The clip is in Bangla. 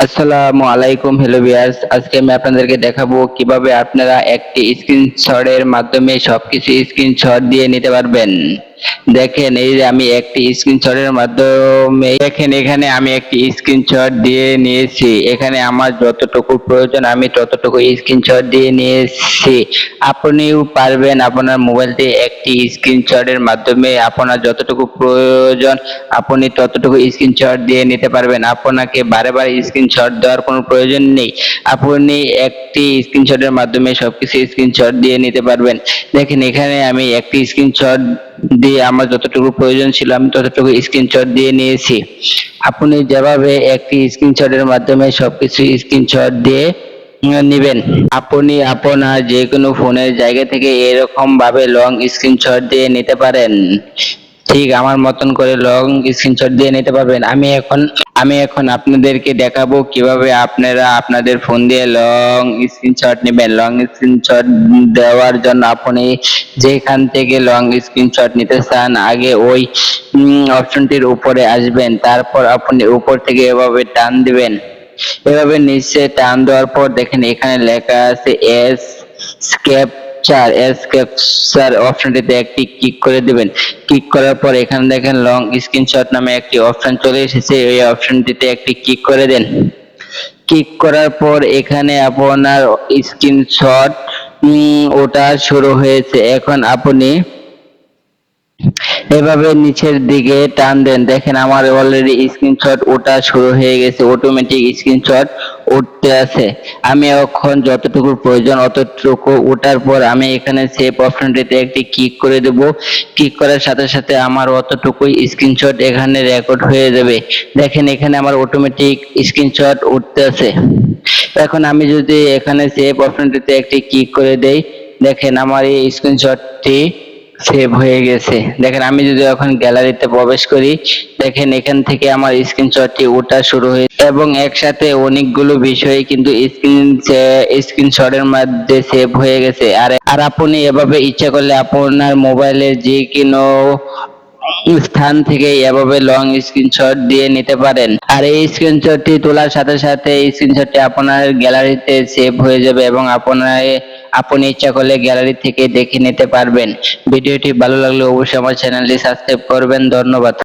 আসসালামু আলাইকুম, হ্যালো ভিউয়ার্স। আজকে আমি আপনাদেরকে দেখাবো কিভাবে আপনারা একটি স্ক্রিনশটের মাধ্যমে সবকিছু স্ক্রিনশট দিয়ে নিতে পারবেন। দেখেন এই যে আমি একটি স্ক্রিনশটের মাধ্যমে দেখেন এখানে আমি একটি স্ক্রিনশট দিয়ে নিয়েছি। এখানে আমার যতটুকু প্রয়োজন আমি ততটুকু স্ক্রিনশট দিয়ে নিয়েছি। আপনিও পারবেন আপনার মোবাইল দিয়ে একটি স্ক্রিনশটের মাধ্যমে আপনার যতটুকু প্রয়োজন আপনি ততটুকু স্ক্রিনশট দিয়ে নিতে পারবেন। আপনাকে বারে বারে স্ক্রিনশট দেওয়ার কোনো প্রয়োজন নেই। আপনি একটি স্ক্রিনশটের মাধ্যমে সবকিছু স্ক্রিনশট দিয়ে নিতে পারবেন। দেখেন এখানে আমি একটি স্ক্রিনশট দিয়ে আমার যতটুকু প্রয়োজন ছিল আমি ততটুকু স্ক্রিনশট দিয়ে নিয়েছি। আপনি যেভাবে একটি স্ক্রিনশটের মাধ্যমে সবকিছু স্ক্রিনশট দিয়ে নিবেন, আপনি আপনার যে কোনো ফোনের জায়গা থেকে এরকম ভাবে লং স্ক্রিনশট দিয়ে নিতে পারেন। ঠিক আমার মতন করে লং স্ক্রিনশট দিয়ে নিতে পারবেন। আমি এখন আপনাদেরকে দেখাবো কিভাবে আপনারা আপনাদের ফোন দিয়ে লং স্ক্রিনশট নেবেন। লং স্ক্রিনশট দেওয়ার জন্য আপনি যেখান থেকে লং স্ক্রিনশট নিতে চান আগে ওই অপশনটির উপরে আসবেন, তারপর আপনি উপর থেকে এভাবে টান দিবেন। এভাবে নিচে টান দেওয়ার পর দেখেন এখানে লেখা আছে এস ক্যাপচার অপশনটিতে একটি ক্লিক করে দিবেন। ক্লিক করার পর এখানে দেখেন লং স্ক্রিনশট নামে একটি অপশন চলে এসেছে, এই অপশনটিতে একটি ক্লিক করে দেন। ক্লিক করার পর এখানে আপনার স্ক্রিনশট ওটা শুরু হয়েছে। এখন আপনি এভাবে নিচের দিকে টান দেন, দেখেন আমার অলরেডি স্ক্রিনশট ওঠা শুরু হয়ে গেছে, অটোমেটিক স্ক্রিনশট উঠতে আছে। আমি এখন যতটুকু প্রয়োজন অতটুকু ওঠার পর আমি এখানে সেভ অপশনটিতে একটি ক্লিক করে দেব। ক্লিক করার সাথে সাথে আমার অতটুকুই স্ক্রিনশট এখানে রেকর্ড হয়ে যাবে। দেখেন এখানে আমার অটোমেটিক স্ক্রিনশট উঠতে আছে। এখন আমি যদি এখানে সেভ অপশনটিতে একটি ক্লিক করে দেই, দেখেন আমার এই স্ক্রিনশটটি সেভ হয়ে গেছে। দেখেন আমি যদি এখন গ্যালারিতে প্রবেশ করি, দেখেন এখান থেকে আমার স্ক্রিনশটটি ওঠা শুরু হয়ে এবং একসাথে অনেকগুলো বিষয় কিন্তু স্ক্রিনশটের মধ্যে সেভ হয়ে গেছে। আর আপনি এভাবে ইচ্ছা করলে আপনার মোবাইলের যে কোনো স্থান থেকে এভাবে লং স্ক্রিনশট দিয়ে নিতে পারেন। আর এই স্ক্রিনশটটি তোলার সাথে সাথে এই স্ক্রিনশটটি আপনার গ্যালারিতে সেভ হয়ে যাবে এবং আপনি ইচ্ছা করলে গ্যালারি থেকে দেখে নিতে পারবেন। ভিডিওটি ভালো লাগলে অবশ্যই আমার চ্যানেলটি সাবস্ক্রাইব করবেন। ধন্যবাদ।